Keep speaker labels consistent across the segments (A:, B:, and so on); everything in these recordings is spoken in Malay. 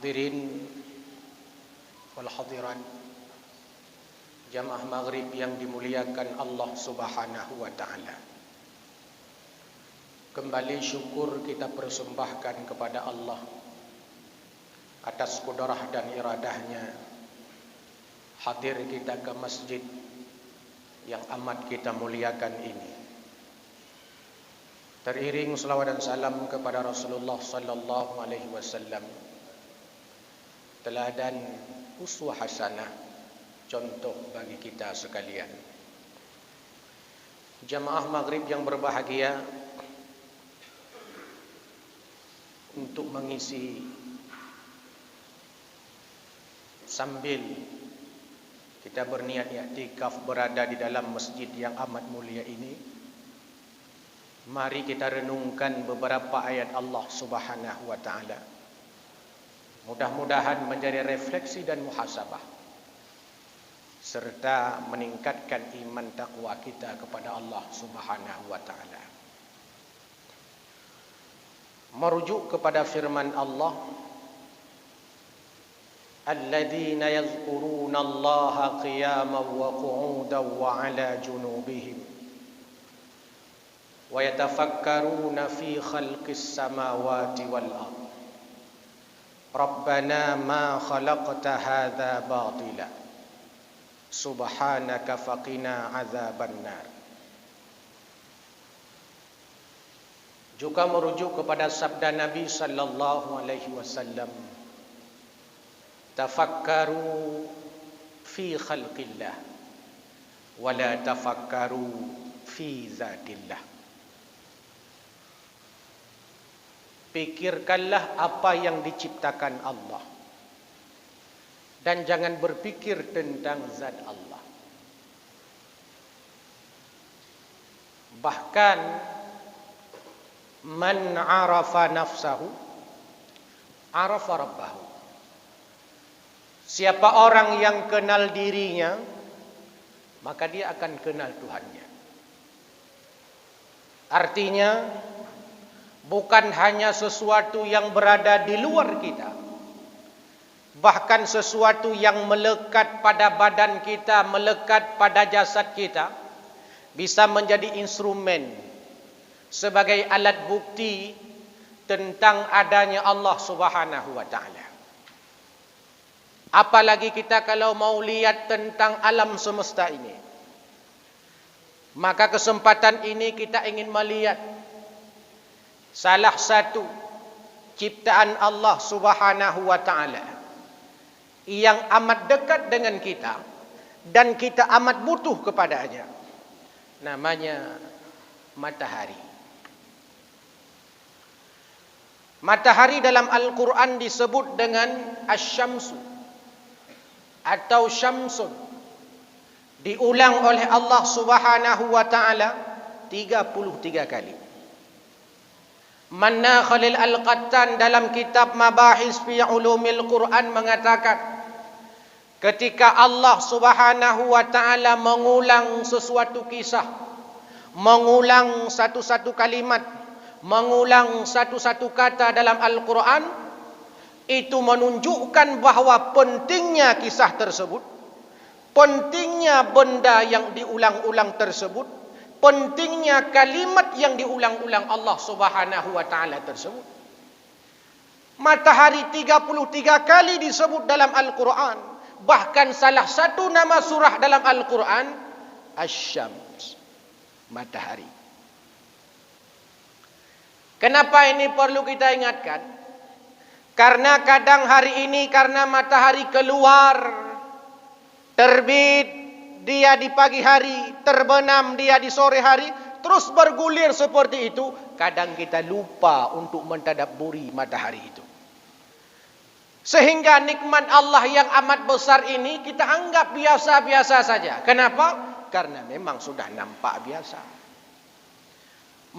A: Hadirin wal hadirat, jamaah maghrib yang dimuliakan Allah Subhanahu wa ta'ala. Kembali syukur kita persembahkan kepada Allah atas kudrah dan iradahnya. Hadir kita ke masjid yang amat kita muliakan ini. Teriring selawat dan salam kepada Rasulullah sallallahu alaihi wasallam, teladan uswah hasanah, contoh bagi kita sekalian. Jamaah maghrib yang berbahagia, untuk mengisi sambil kita berniat i'tikaf berada di dalam masjid yang amat mulia ini, mari kita renungkan beberapa ayat Allah Subhanahu wa ta'ala. Mudah-mudahan menjadi refleksi dan muhasabah, serta meningkatkan iman takwa kita kepada Allah Subhanahu wa ta'ala. Merujuk kepada firman Allah, alladzina yazkuruna Allaha qiyaman wa qu'udan wa 'ala junubihim wa yatafakkaruna fi khalqis samawati wal ardh rabbana ma khalaqta hadza batila subhanaka faqina 'adzabannar. Juga merujuk kepada sabda Nabi sallallahu alaihi wasallam, tafakkaru fi khalqillah wa la tafakkaru fi zatillah. Pikirkanlah apa yang diciptakan Allah dan jangan berpikir tentang zat Allah. Bahkan man arafa nafsahu arafa rabbahu. Siapa orang yang kenal dirinya, maka dia akan kenal Tuhannya. Artinya bukan hanya sesuatu yang berada di luar kita, bahkan sesuatu yang melekat pada badan kita, melekat pada jasad kita, bisa menjadi instrumen sebagai alat bukti tentang adanya Allah Subhanahu wa ta'ala. Apalagi kita kalau mau lihat tentang alam semesta ini, maka kesempatan ini kita ingin melihat salah satu ciptaan Allah Subhanahu wa ta'ala yang amat dekat dengan kita dan kita amat butuh kepadanya. Namanya matahari. Matahari dalam Al-Quran disebut dengan Asy-Syamsu atau Syamsun. Diulang oleh Allah Subhanahu wa ta'ala 33 kali. Manna Khalil Al-Qattan dalam kitab Mabahis fi Ulumil Quran mengatakan, ketika Allah Subhanahu wa ta'ala mengulang sesuatu kisah, mengulang satu-satu kalimat, mengulang satu-satu kata dalam Al-Quran, itu menunjukkan bahawa pentingnya kisah tersebut, pentingnya benda yang diulang-ulang tersebut, pentingnya kalimat yang diulang-ulang Allah Subhanahu wa ta'ala tersebut. Matahari 33 kali disebut dalam Al-Quran. Bahkan salah satu nama surah dalam Al-Quran Asy-Syams, matahari. Kenapa ini perlu kita ingatkan? Karena kadang hari ini karena matahari keluar, terbit dia di pagi hari, terbenam dia di sore hari, terus bergulir seperti itu, kadang kita lupa untuk mentadabburi matahari itu. Sehingga nikmat Allah yang amat besar ini kita anggap biasa-biasa saja. Kenapa? Karena memang sudah nampak biasa.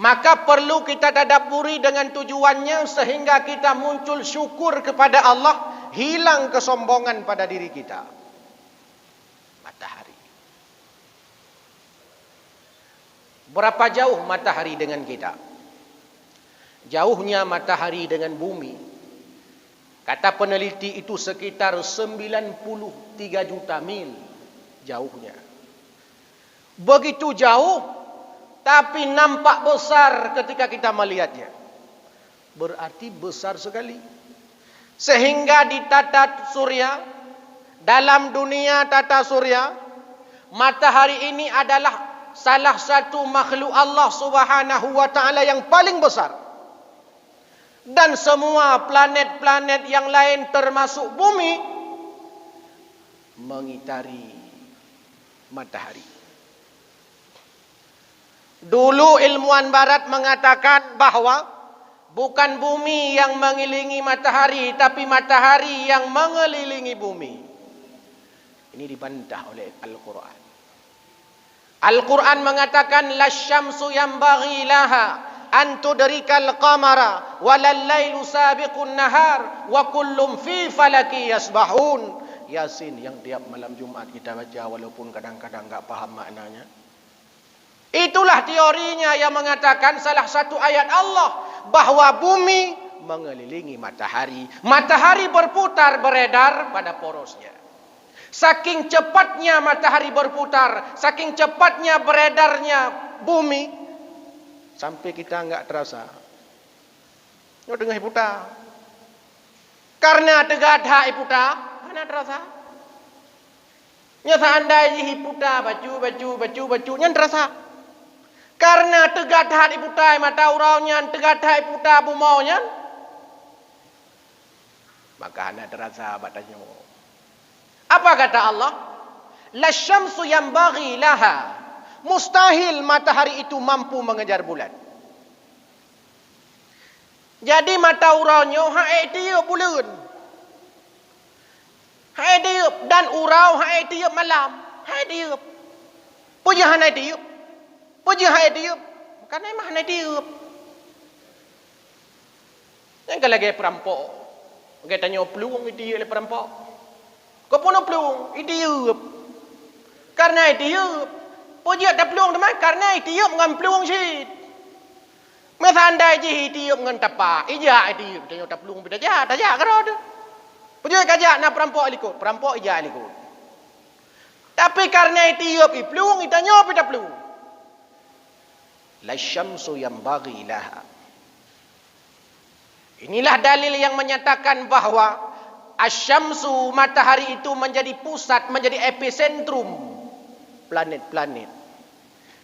A: Maka perlu kita tadabburi dengan tujuannya sehingga kita muncul syukur kepada Allah, hilang kesombongan pada diri kita. Matahari. Berapa jauh matahari dengan kita? Jauhnya matahari dengan bumi Kata peneliti itu sekitar 93 juta mil jauhnya. Begitu jauh, tapi nampak besar ketika kita melihatnya. Berarti besar sekali. Sehingga di tata surya, dalam dunia tata surya, matahari ini adalah salah satu makhluk Allah Subhanahu wa taala yang paling besar. Dan semua planet-planet yang lain termasuk bumi mengitari matahari. Dulu ilmuwan barat mengatakan bahwa bukan bumi yang mengelilingi matahari, tapi matahari yang mengelilingi bumi. Ini dibantah oleh Al-Quran. Al-Quran mengatakan lasyamsu yanbaghi laha an tudrikal qamara walal lailu sabiqun nahar wa kullum fi falaki yasbahun. Yasin yang tiap malam Jumat kita baca walaupun kadang-kadang enggak paham maknanya. Itulah teorinya yang mengatakan salah satu ayat Allah bahwa bumi mengelilingi matahari. Matahari berputar beredar pada porosnya. Saking cepatnya matahari berputar, saking cepatnya beredarnya bumi, sampai kita enggak terasa. Yo dengar hiputa. Karena tegadah hiputa, mana terasa? Nya seandainya hiputa baju nya terasa. Karena tegadah hiputa mata uraunya, tegadah hiputa bumaunya, maka hana terasa badannya. Apa kata Allah? Lasyamsu yanbaghi laha. Mustahil matahari itu mampu mengejar bulan. Jadi mata uraunya hae tiup bulan. Hae tiup dan urau hae tiup malam. Hae tiup. Puja hanai tiup. Puja hae tiup. Kan emang hanai tiup. Yang lagi perampok. Kita tanya peluang itu oleh perampok. Kau pun peluang tiup. Karena tiup. Puja ada peluang teman karena tiup dengan peluang syit. Mesandai je tiup dengan tapak, ija tiup tanya tak peluang beda jah, tajak kerod. Puja kajak nak perampok ikut, perampok ija ikut. Tapi karena tiup peluang itanya beda peluang. Lasyamsu yanbaghi laha. Inilah dalil yang menyatakan bahwa asyamsu matahari itu menjadi pusat, menjadi epicentrum planet-planet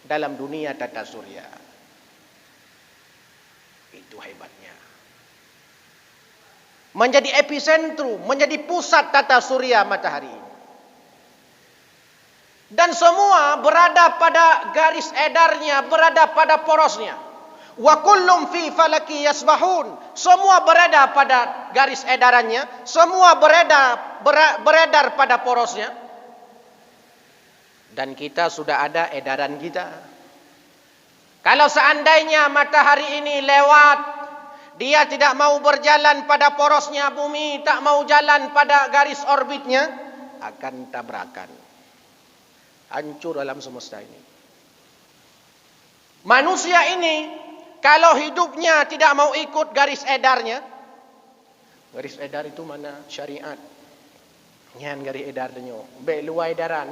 A: dalam dunia tata surya. Itu hebatnya. Menjadi epicentrum, menjadi pusat tata surya matahari. Dan semua berada pada garis edarnya, berada pada porosnya. Wa kullum fi falaki yasbahun. Semua berada pada garis edarannya, semua beredar pada porosnya. Dan kita sudah ada edaran kita. Kalau seandainya matahari ini lewat, dia tidak mau berjalan pada porosnya bumi, tak mau jalan pada garis orbitnya, akan tabrakan. Hancur alam semesta ini. Manusia ini, kalau hidupnya tidak mau ikut garis edarnya, garis edar itu mana? Syariat. Nyan garis edarnya. Be luai edaran.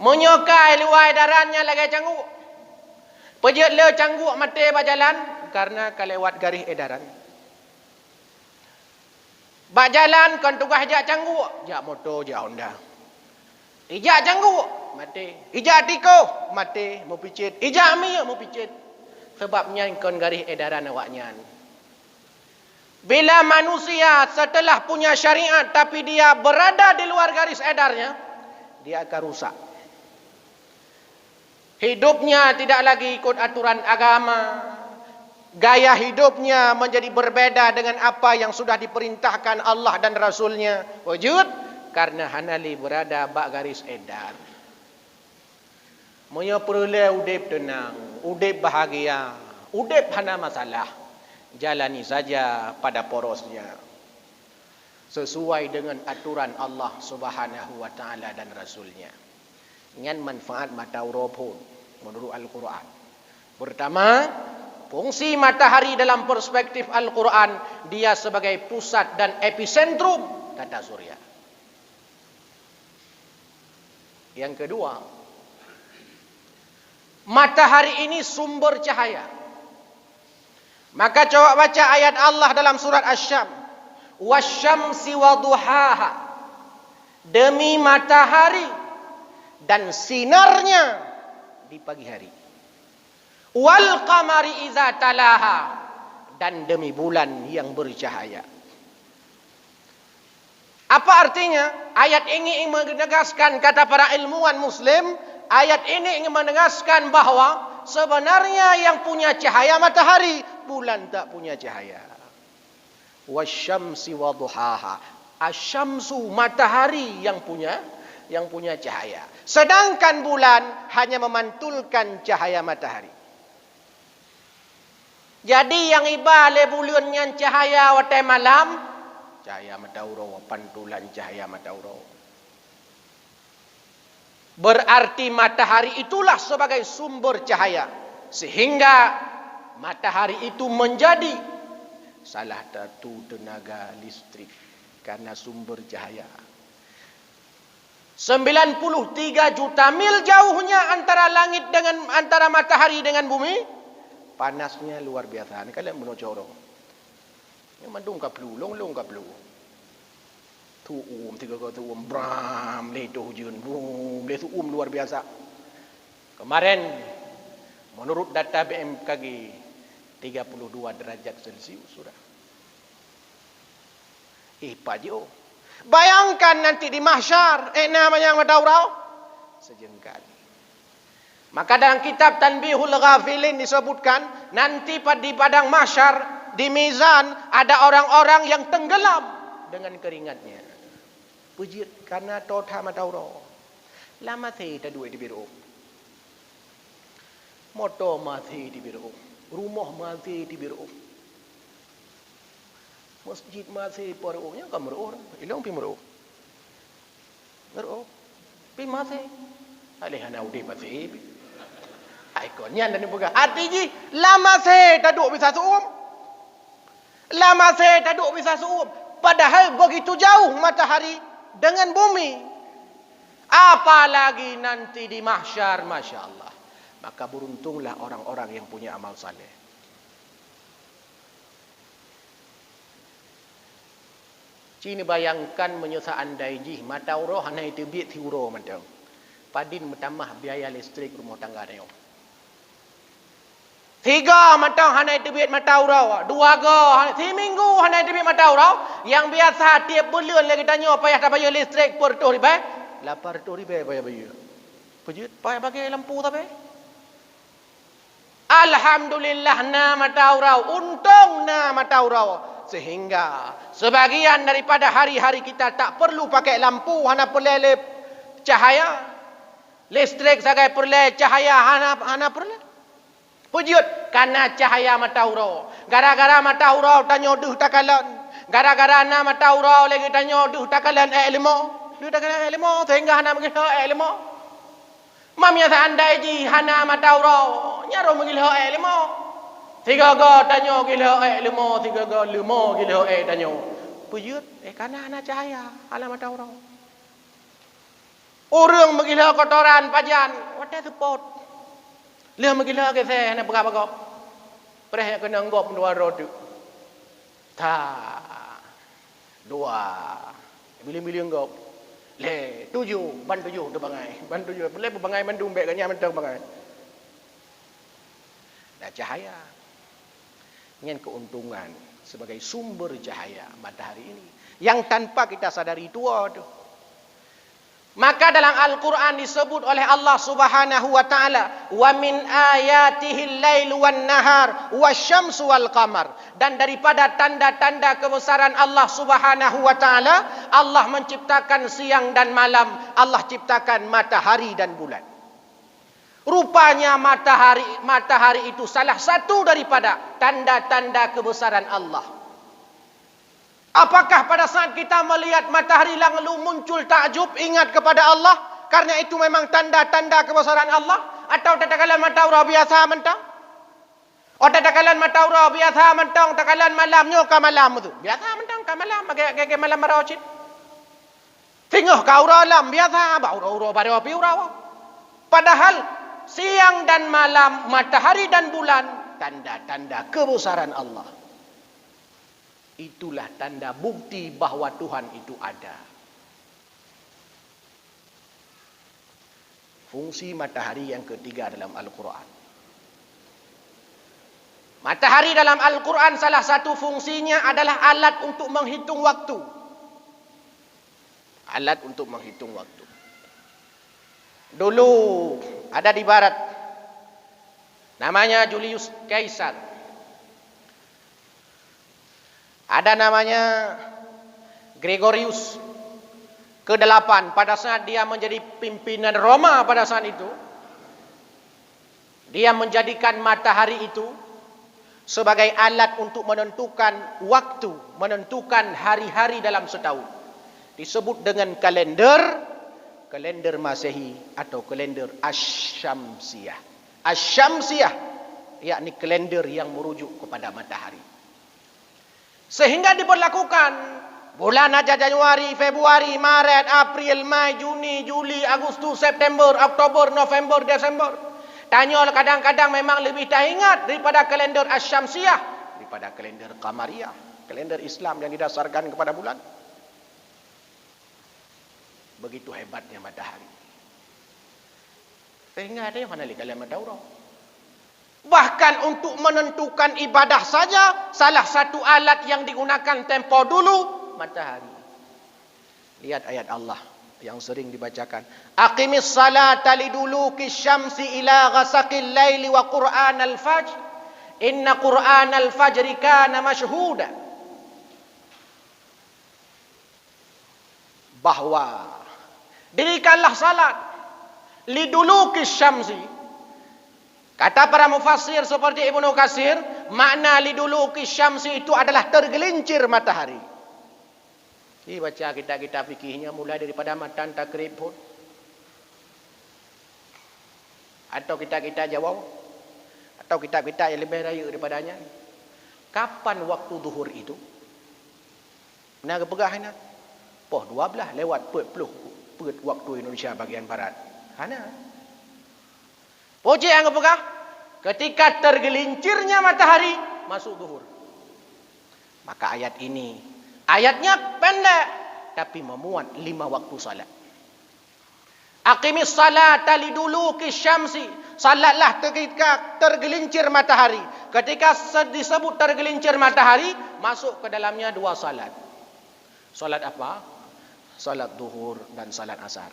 A: Menyokai luai darannya lagi cangguk. Pejat le cangguk mati berjalan karena kelewat garis edaran. Berjalan kan tugas jak cangguk, jak motor, jak Honda. Ijak cangguk, mati. Ijak tiko, mati, mau picit. Ijak mi mau picit. Sebabnya kon garis edaran awaknya. Bila manusia setelah punya syariat tapi dia berada di luar garis edarnya, dia akan rusak. Hidupnya tidak lagi ikut aturan agama. Gaya hidupnya menjadi berbeda dengan apa yang sudah diperintahkan Allah dan Rasulnya. Wujud karena hanali berada bak garis edar. Moyo perlu udip tenang, udip bahagia, udip hana masalah. Jalani saja pada porosnya. Sesuai dengan aturan Allah Subhanahu wa taala dan Rasulnya. Dengan manfaat mata urau pun menurut Al-Quran. Pertama, Fungsi matahari dalam perspektif Al-Quran, dia sebagai pusat dan epicentrum tata surya. Yang kedua, matahari ini sumber cahaya. Maka coba baca ayat Allah dalam surat Asy-Syams. Wasyamsi waduhaha. Demi matahari dan sinarnya di pagi hari. Wal qamari iza talaha. Dan demi bulan yang bercahaya. Apa artinya? Ayat ini ingin menegaskan, kata para ilmuwan muslim, ayat ini ingin menegaskan bahawa sebenarnya yang punya cahaya matahari, bulan tak punya cahaya. Wasyamsi waduhaha. Asyamsu, matahari yang punya cahaya. Sedangkan bulan hanya memantulkan cahaya matahari. Jadi yang ibale bulan yang cahaya waktu malam, cahaya matauro, pantulan cahaya matauro. Berarti matahari itulah sebagai sumber cahaya. Sehingga matahari itu menjadi salah satu tenaga listrik. Karena sumber cahaya. 93 juta mil jauhnya antara matahari dengan bumi. Panasnya luar biasa. Ini kalian menocoro. Yang mandung kaplu, long kaplu. Tuum, tiga kau tuum, bram, ledo hujan, boom, ledo luar biasa. Kemarin, menurut data BMKG, 32 derajat Celcius sudah. Pajo. Bayangkan nanti di mahsyar, namanya madaurau sejengkal. Maka dalam kitab Tanbihul Ghafilin disebutkan, nanti di padang mahsyar, di mizan, ada orang-orang yang tenggelam dengan keringatnya. Puji karena tota madaurau. Lama tak duit di biru. Motor mati di biru. Rumah mati di biru. Masjid mati paruhnya kan meruh. Ilang pi meruh. Meruh. Pi mati. Alihana udah mati. Ikonnya dan bukan. Artinya lama saya tak duduk bisa suum. Lama saya tak duduk bisa suum. Padahal begitu jauh matahari dengan bumi. Apalagi nanti di mahsyar, Masya Allah. Maka beruntunglah orang-orang yang punya amal saleh. Cini bayangkan menyusah andai jih mata uroh hanya itu biat hiuro macam. Padin bertambah biaya listrik rumah tangga dia. 3 matang hanya itu biat mata uroh. 2 go 3 minggu hanya itu biat mata uroh. Yang biasa tiap bulan lagi tanya payah tak bayar listrik per tu ribu. 800 ribu payah bayar. Pujut payah pakai lampu tapi. Alhamdulillah na mata uroh. Untung na mata uroh. Sehingga sebagian daripada hari-hari kita tak perlu pakai lampu, hanya perlu cahaya. Listrik sebagai perlu cahaya, hanya perlu. Pujut, karena cahaya matauro. Gara-gara matauro tanya duh takalan. Gara-gara na matauro lagi tanya duh takalan ilmu. Duh takalan ilmu, sehingga hanya mengilau ilmu. Mamnya seandai ji hanya matauro, nyaro mengilau ilmu. 3 go tanya gila ilmu, 3 go 5 gila tanya. Pujut, karena anak cahaya, alamat orang. Orang menggila kotoran pajan, what is the pot? Dia menggila ke saya, anak pegak-pegak. Perih kena anggap 2 roda. 2. Bila-bila anggap. 7, ban 7 tu bangai. Ban 7, boleh bangai mandum baik kanya mentang bangai. Dah cahaya. Dengan keuntungan sebagai sumber cahaya matahari ini yang tanpa kita sadari itu ada. Maka dalam Al-Quran disebut oleh Allah Subhanahu wa taala, wa min ayatihi al-lailu wan nahar wasyamsu wal qamar. Dan daripada tanda-tanda kebesaran Allah Subhanahu wa taala, Allah menciptakan siang dan malam, Allah ciptakan matahari dan bulan. Rupanya matahari itu salah satu daripada tanda-tanda kebesaran Allah. Apakah pada saat kita melihat matahari lalu muncul takjub, ingat kepada Allah? Karena itu memang tanda-tanda kebesaran Allah? Atau katakanlah mata orang biasa mentang? Otak takalan mataura biasa mentang takalan malam nyo ka malam tu. Biasa mentang ka malam ke malam marocit. Tengok ka uralam biasa ba ura pada api ura. Padahal siang dan malam, matahari dan bulan tanda-tanda kebesaran Allah. Itulah tanda bukti bahawa Tuhan itu ada. Fungsi matahari yang ketiga dalam Al-Quran. Matahari dalam Al-Quran salah satu fungsinya adalah alat untuk menghitung waktu. Alat untuk menghitung waktu. Dulu ada di barat, namanya Julius Caesar. Ada namanya Gregorius ke-8 pada saat dia menjadi pimpinan Roma pada saat itu. Dia menjadikan matahari itu sebagai alat untuk menentukan waktu, menentukan hari-hari dalam setahun. Disebut dengan kalender Masehi atau kalender Asy-Syamsiyah. Asy-Syamsiyah yakni kalender yang merujuk kepada matahari. Sehingga diberlakukan bulan aja Januari, Februari, Maret, April, Mei, Juni, Juli, Agustus, September, Oktober, November, Desember. Tanya kadang-kadang memang lebih teringat daripada kalender Asy-Syamsiyah, daripada kalender Qamariyah, kalender Islam yang didasarkan kepada bulan. Begitu hebatnya matahari. Sehingga ada yang mana lagi kalian tahu. Bahkan untuk menentukan ibadah saja, salah satu alat yang digunakan tempo dulu, matahari. Lihat ayat Allah yang sering dibacakan. Aqimis salata liduluki syamsi ila ghasaqil laili wa qur'anal fajr. Inna qur'anal fajri kana mashhuda. Bahwa dirikanlah salat liduluki syamsi. Kata para mufassir seperti Ibnu Katsir, makna liduluki syamsi itu adalah tergelincir matahari. Baca kitab-kitab fikihnya mulai daripada matan takrib pun. Atau kitab-kitab Jawa. Atau kitab-kitab yang lebih raya daripadanya. Kapan waktu zuhur itu? Benar ke pegah ini? Poh 12 lewat 40 waktu Indonesia bagian barat. Hana. Poje yang ke pegah? Ketika tergelincirnya matahari masuk zuhur. Maka ayat ini ayatnya pendek tapi memuat 5 waktu salat. Aqimis salata liduluki syamsi. Salatlah ketika tergelincir matahari. Ketika disebut tergelincir matahari, masuk ke dalamnya 2 salat. Salat apa? Salat zuhur dan salat asar.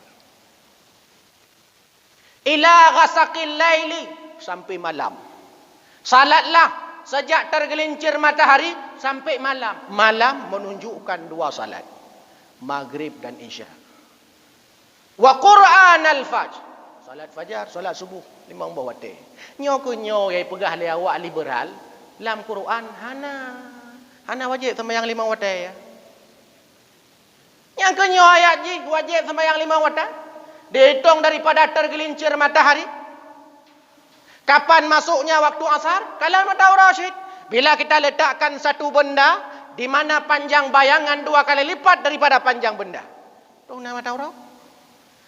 A: Ila ghasaqil laili, sampai malam. Salatlah sejak tergelincir matahari sampai malam. Malam menunjukkan 2 salat. Maghrib dan Isya. Wa Qur'anal Fajr. Salat fajar, salat subuh. 5 waktu. Nyo ke nyo yang pegah le awak liberal. Dalam Quran, Hana wajib sembahyang 5 waktu ya. Yang ke nyo ayat ji, wajib sembahyang 5 waktu. Dihitung daripada tergelincir matahari. Kapan masuknya waktu asar? Kalian tahu Rashid? Bila kita letakkan satu benda di mana panjang bayangan 2 kali lipat daripada panjang benda. Tahu nama tahu roh?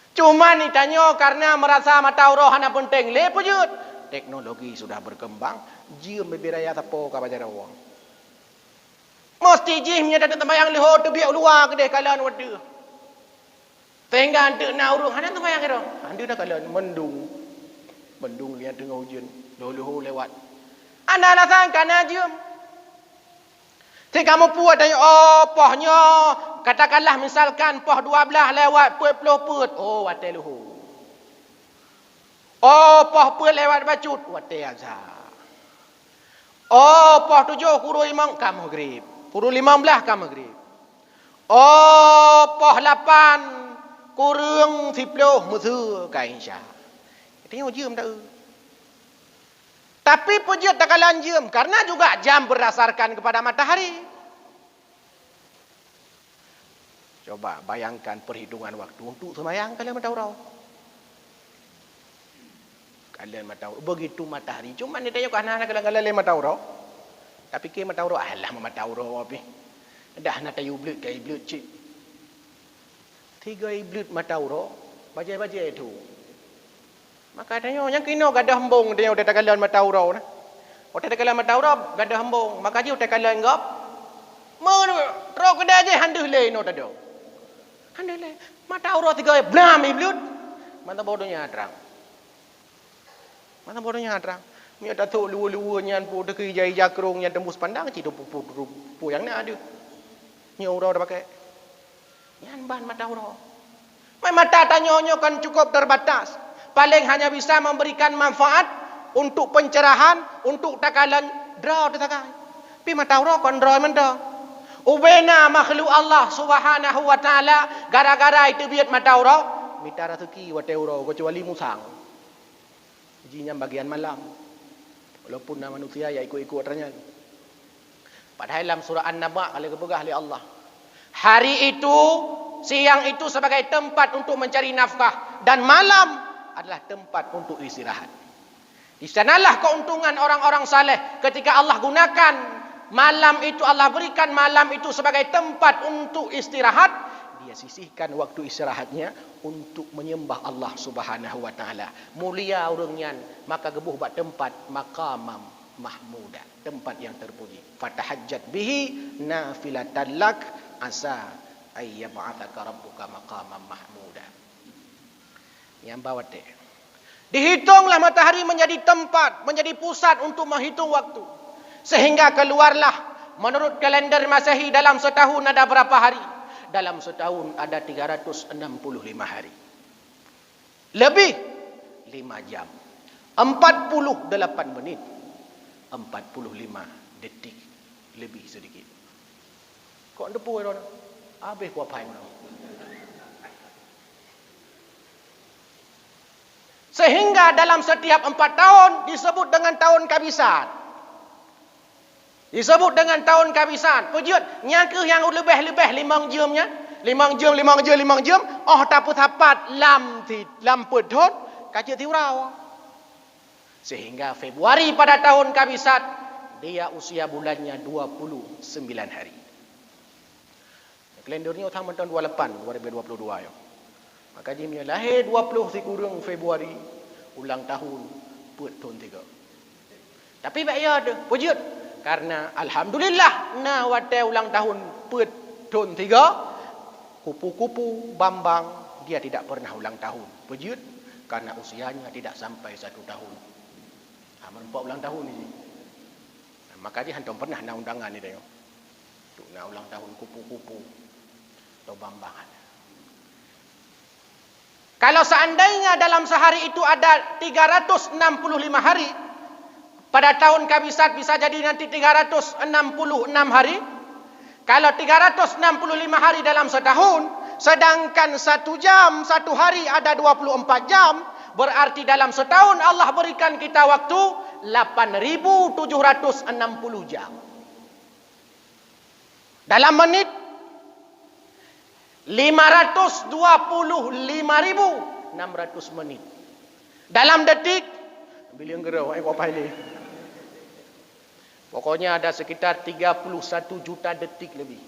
A: Cuma ni tanya karena merasa mata roh hana penting. Lepujut. Teknologi sudah berkembang. Jim bebiraya tapo ka bajar wang. Mesti jimnya datang tembayang liho tu biak luar kedai kalian wadu. Sehingga ante na urung hana tembayang kira. Ante dah kalian mendung lihat tengah hujan. Luhu lewat. Anda alasan karena jam. Si kamu puas tanya, pohnya. Katakanlah misalkan poh 12 lewat 40 put. Watai luhu. Poh put lewat bacut. Watai azhar. Poh 7 kurung 5 kam maghrib. Kurung 15 kam maghrib. Poh 8 kurung 10 musuh ka insya. Tengok jam tak. Tapi pujut tak kalah jam. Karena juga jam berdasarkan kepada matahari. Coba bayangkan perhitungan waktu untuk sembahyang kalian tahu tahu. Kalian matahari. Begitu matahari. Cuma dia tanya anak kalian matahari. Tapi ke matahari. Alah matahari apa. Dah nak tayu iblut ke iblut cik. 3 iblut matahari. Bajai-bajai itu. Maka tanya yang kena gadah hembung dia udah kalian matahari. Udah kalian matahari gadah hembung. Maka dia udah kalian ngap. Mau terus kedai aja handuh lain no tado. Handuh lain. Matahari 3 blam iblut. Mata bodohnya terang. Mata bodohnya terang. Mia datuk luwa-luwa nyan pu deki jai jakrong yang tembus pandang ci pu yang ni ada. Nya orang dah pakai. Nyan ban mata orang. Mai mata tanyonyo kan cukup terbatas. Paling hanya bisa memberikan manfaat untuk pencerahan, untuk takalan draw takalan. Pi mata orang kan draw menda. Ubena makhluk Allah Subhanahu wa taala gara-gara itu biat mata orang. Mita rezeki wa teuro kecuali musang. Jinya bagian malam. Walaupun nama manusia ya ikut-ikut ternyata. Padahal dalam surah An-Naba kalau kebegah oleh Allah. Hari itu, siang itu sebagai tempat untuk mencari nafkah dan malam adalah tempat untuk istirahat. Di sanalah keuntungan orang-orang saleh ketika Allah gunakan malam itu, Allah berikan malam itu sebagai tempat untuk istirahat. Dia sisihkan waktu istirahatnya untuk menyembah Allah Subhanahu wa taala. Mulia orangnya, maka gebuh buat tempat maqamam mahmuda, tempat yang terpuji. Fatahajjat bihi nafilatan lak asa ay yab'atsaka rabbuka maqamam mahmuda. Yang bawa teh. Dihitunglah matahari menjadi tempat, menjadi pusat untuk menghitung waktu. Sehingga keluarlah menurut kalender Masehi dalam setahun ada berapa hari? Dalam setahun ada 365 hari. Lebih 5 jam. 48 menit. 45 detik. Lebih sedikit. Kok depu orang? Habis kuah pai orang. Sehingga dalam setiap 4 tahun disebut dengan tahun kabisan. Disebut dengan tahun kabisan. Pujut, nyangka yang lebih-lebih 5 jamnya. 5 jam. Oh, tapi tapat lam pedhot kaca tiurau. Sehingga Februari pada tahun kabisan, dia usia bulannya 29 hari. Kalendernya utama tahun 28, 2022 ya. Maka dia lahir 20 si kurang Februari, ulang tahun tahun 3. Tapi baik ya ada, pujut. Karena alhamdulillah na wate ulang tahun tahun 3 kupu-kupu Bambang dia tidak pernah ulang tahun. Pejut karena usianya tidak sampai 1 tahun. Nampak ulang tahun ni. Maka dia hantam pernah na undangan ni tengok. Tu na ulang tahun kupu-kupu atau Bambang. Kalau seandainya dalam sehari itu ada 365 hari, pada tahun kabisat bisa jadi nanti 366 hari. Kalau 365 hari dalam setahun, sedangkan 1 jam, 1 hari ada 24 jam, berarti dalam setahun Allah berikan kita waktu 8.760 jam. Dalam menit 525.600 menit. Dalam detik bila gerau apa ini? Pokoknya ada sekitar 31 juta detik lebih.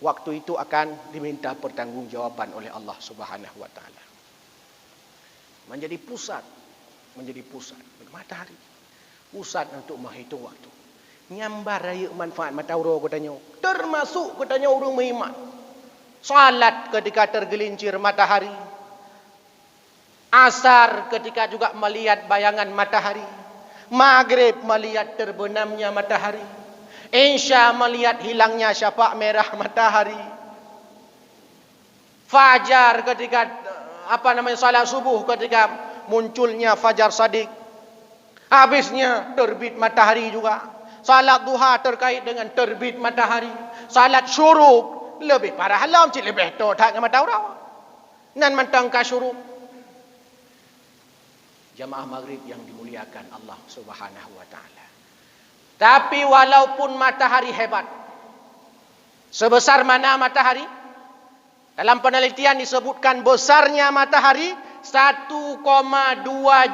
A: Waktu itu akan diminta pertanggungjawaban oleh Allah Subhanahu wa taala. Menjadi pusat matahari. Pusat untuk menghitung waktu. Nyambar raya manfaat matahari katanya. Termasuk katanya orang beriman. Salat ketika tergelincir matahari. Asar ketika juga melihat bayangan matahari. Maghrib melihat terbenamnya matahari. Isya melihat hilangnya syafa' merah matahari. Fajar ketika salat subuh ketika munculnya fajar shadiq. Habisnya terbit matahari juga. Salat duha terkait dengan terbit matahari. Salat syuruk lebih parah halam cik lebih tu tak matahari. Nan mantang ka syuruk. Jamaah maghrib yang dimuliakan Allah Subhanahu wa taala. Tapi walaupun matahari hebat, sebesar mana matahari? Dalam penelitian disebutkan besarnya matahari 1,2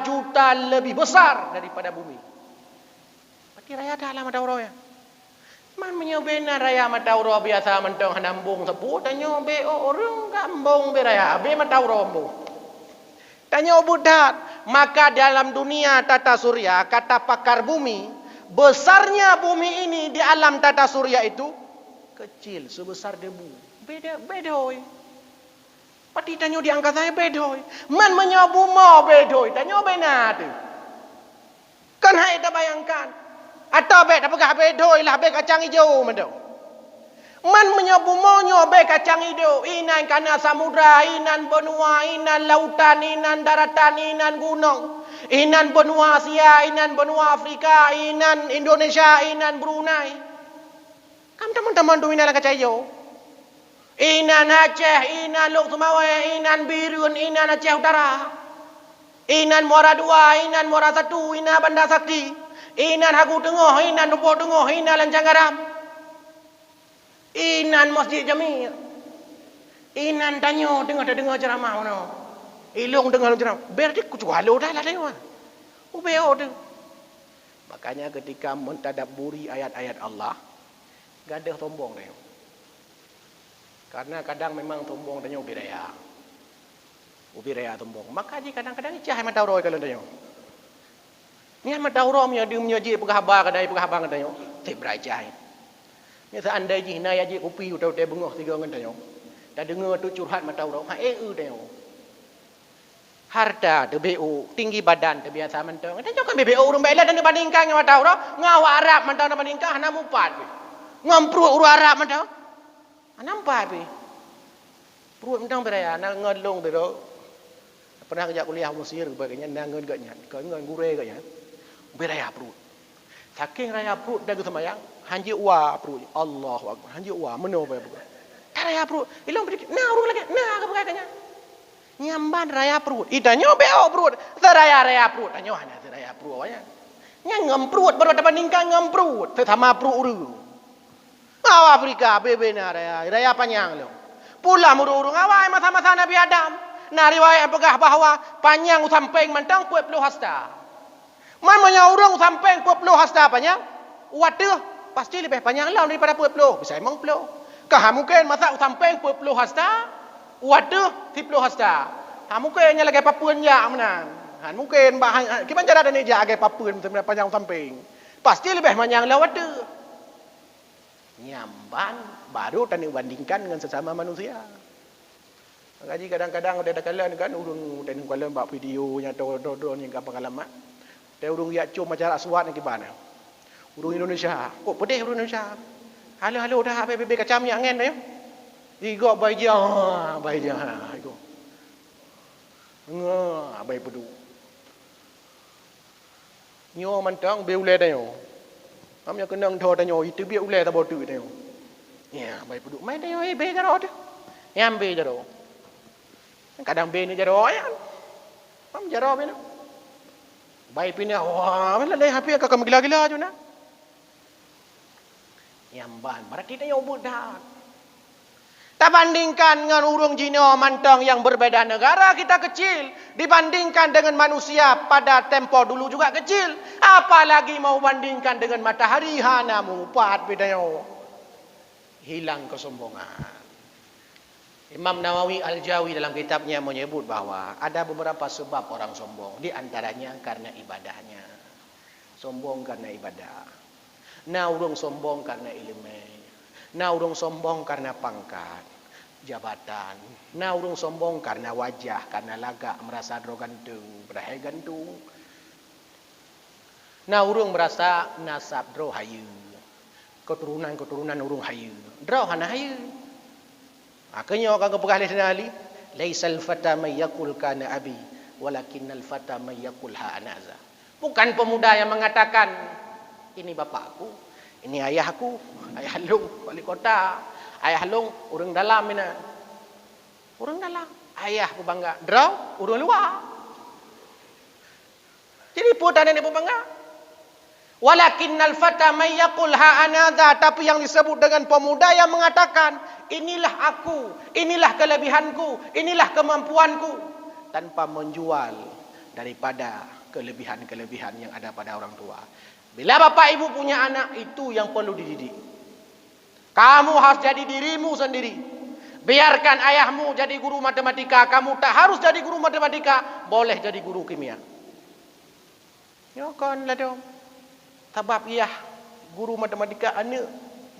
A: juta lebih besar daripada bumi. Berarti raya dalam ada orang ya. Man menyobena raya matauro biasa mentong hanambung sebut tanya be orang gambung be raya be matauro bu. Tanya budak, maka dalam dunia tata surya kata pakar bumi, besarnya bumi ini di alam tata surya itu kecil sebesar debu. Beda bedoi. Pati tanya di angkasa saya bedoi. Man menyobu mau bedoi. Tanya benar tu. Kan hai tak bayangkan. Atau be tak pegah bedoi lah be kacang hijau mendau. Man menyobu mau nyobe kacang hijau. Inan kana samudra, inan benua, inan lautan, inan daratan, inan gunung. Inan benua Asia, inan benua Afrika, inan Indonesia, inan Brunei. Kam teman-teman tu inan kacang hijau. Inan Aceh, inan Lok Sumawai, inan Birun, inan Aceh Utara, inan Muara Dua, inan Muara Satu, inan Bandar Sakti, inan Hagu Tengah, inan Lubuk Tengah, inan Lancang Garam, inan Masjid Jamil, inan Tanyo dengar ceramah mana, Ilung dengar ceramah, berarti kucualo dah lah dia, ubeo tu. Makanya ketika mentadabburi ayat-ayat Allah, gak ada sombong dia. Karena kadang memang tombong tanya ubi raya tombong. Maka je kadang-kadang cah mata uroi kalau tanya. Ni mata uroi punya dia punya je pegahaba kadai pegahaba tanya. Teh berajai. Ni seandai je na ya je kopi utau teh bengah tiga ngan tanya. Dah dengar tu curhat mata uroi. Ha tanya. Harta tu BO, tinggi badan tu biasa mentang. Tanya kan BO urang bela dan bandingkan dengan mata uroi. Ngau Arab mentang bandingkan hana mupat. Ngampru urang Arab mentang. Nampak api. Perut mentang beraya, nak ngelong tu. Pernah kerja kuliah Mesir bagainya nak ngen gaknya, ngen gure gaknya. Beraya perut. Saking raya perut dah semayang, hanji uwa perut. Allahu akbar. Hanji uwa meno apa perut. Tak raya perut. Ilong pergi. Nah urung lagi. Nah ke bagainya. Nyamban raya perut. Idanyo beo perut. Seraya perut. Tanyo hanya seraya perut awaknya. Ngem perut baru dapat ningkang ngem perut. Sesama perut urung. Awak Afrika bebena raya panjang lo. Pula murung awak masa-masa Nabi Adam. Nah riwayat pegah bahawa panjang samping mentang 20 hasta. Mamanya urang samping 20 hasta panjang. Waduh, pasti lebih panjang lah daripada 20. Bisa emang 20. Kah mungkin masa samping 20 hasta? Waduh, 10 hasta. Ha mungkin nya lagi papuan ya menan. Han mungkin bahan kiban cara dan ja age papuan panjang samping. Pasti lebih panjang lah waduh. Nyamban baru tani bandingkan dengan sesama manusia. Jadi kadang-kadang ada kalian kan urung tani kalian buat video nya do yang pengalaman. Dia urung ya cum macam aswat ni gimana? Urung Indonesia. Kok pedih urung Indonesia? Halo dah bebe kacam yang ngen dah. Igo bai dia. Igo. Bai pedu. Nyo mantang be ule dah yo. Amnya kenang tho tanyo itu biar ulai tak botu tanyo. Ya, baik peduk mai tanyo be jaro tu. Yang be jaro. Kadang be ni jaro ya. Pam jaro be na. Baik pindah wah, mana leh hapi ka gila-gila je na. Yamban, berarti tanyo budak. Tak bandingkan dengan urung Cina mantang yang berbeza negara kita kecil. Dibandingkan dengan manusia pada tempo dulu juga kecil. Apalagi mau bandingkan dengan matahari hana mupat bedanya. Hilang kesombongan. Imam Nawawi Al-Jawi dalam kitabnya menyebut bahawa ada beberapa sebab orang sombong. Di antaranya karena ibadahnya. Sombong karena ibadah. Nah urung sombong karena ilmu. Nah urung sombong karena pangkat. Jabatan. Nah urung sombong karena wajah, karena lagak merasa dro gantung, berahai gantung. Nah urung merasa nasab dro hayu. Keturunan urung hayu. Dro hana hayu. Makanya orang kepegah ali, laisal fata may yaqul kana abi, walakinnal fata may yaqul ha anaza. Bukan pemuda yang mengatakan ini bapakku, ini ayahku, ayah long balik kota. Ayah long urang dalam mina. Urang dalam. Ayah ku bangga. Draw urang luar. Jadi putan ini bangga. Walakinnal fata may yaqul ha anadha, tapi yang disebut dengan pemuda yang mengatakan inilah aku, inilah kelebihanku, inilah kemampuanku. tanpa menjual daripada kelebihan-kelebihan yang ada pada orang tua. Bila bapak ibu punya anak, itu yang perlu dididik. Kamu harus jadi dirimu sendiri. Biarkan ayahmu jadi guru matematika, kamu tak harus jadi guru matematika, boleh jadi guru kimia. Ya kan lah dong. Sebab iya guru matematika anak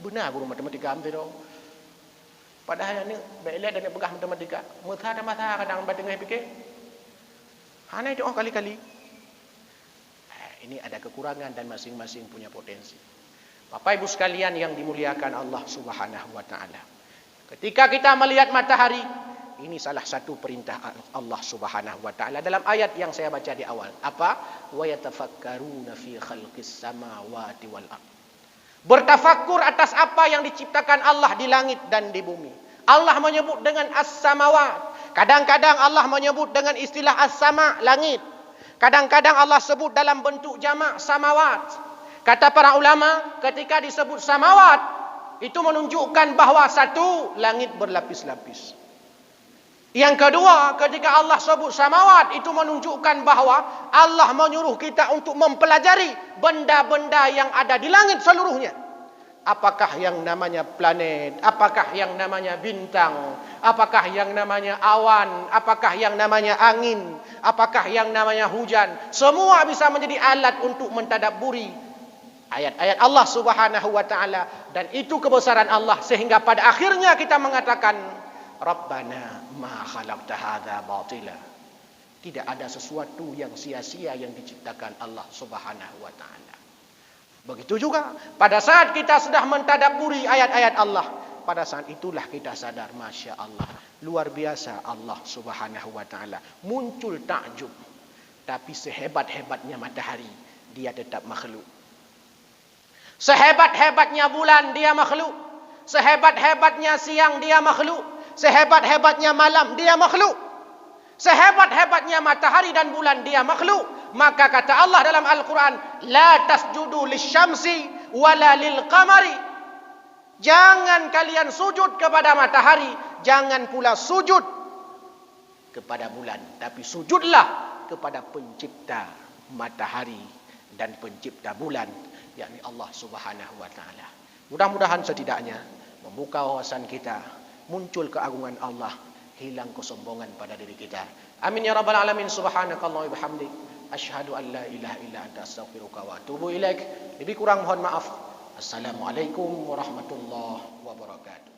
A: benar guru matematika ambil dong. Padahal anak baiklah dan nak pegang matematika. Masa masa kadang batengah fikir. Hana itu kali-kali. Ini ada kekurangan dan masing-masing punya potensi. Bapak Ibu sekalian yang dimuliakan Allah Subhanahu wa taala. Ketika kita melihat matahari, ini salah satu perintah Allah Subhanahu wa taala dalam ayat yang saya baca di awal. Apa? Wa yatafakkaruna fi khalqis samawati wal ardh. Bertafakkur atas apa yang diciptakan Allah di langit dan di bumi. Allah menyebut dengan as-samawat. Kadang-kadang Allah menyebut dengan istilah as-sama, langit. Kadang-kadang Allah sebut dalam bentuk jamak samawat. Kata para ulama, ketika disebut samawat, itu menunjukkan bahawa satu, langit berlapis-lapis. Yang kedua, ketika Allah sebut samawat, itu menunjukkan bahawa Allah menyuruh kita untuk mempelajari benda-benda yang ada di langit seluruhnya. Apakah yang namanya planet, apakah yang namanya bintang, apakah yang namanya awan, apakah yang namanya angin, apakah yang namanya hujan. Semua bisa menjadi alat untuk mentadabburi ayat-ayat Allah Subhanahu wa taala, dan itu kebesaran Allah sehingga pada akhirnya kita mengatakan Rabbana ma khalaqta hadza batila. Tidak ada sesuatu yang sia-sia yang diciptakan Allah Subhanahu wa taala. Begitu juga pada saat kita sudah mentadabburi ayat-ayat Allah, pada saat itulah kita sadar, Masya Allah, luar biasa Allah Subhanahu wa taala. Muncul takjub. Tapi sehebat-hebatnya matahari, dia tetap makhluk. Sehebat-hebatnya bulan, dia makhluk. Sehebat-hebatnya siang, dia makhluk. Sehebat-hebatnya malam, dia makhluk. Sehebat-hebatnya matahari dan bulan, dia makhluk. Maka kata Allah dalam Al-Quran, La tasjudu lisyamsi wala lilqamari. Jangan kalian sujud kepada matahari, jangan pula sujud kepada bulan, tapi sujudlah kepada pencipta matahari dan pencipta bulan, yakni Allah Subhanahu wa taala. Mudah-mudahan setidaknya membuka wawasan kita, muncul keagungan Allah, hilang kesombongan pada diri kita. Amin ya rabbal alamin. Subhanakallah wa bihamdik, asyhadu an la ilaha illa anta astaghfiruka wa atubu ilaik. Lebih kurang mohon maaf. Assalamualaikum warahmatullahi wabarakatuh.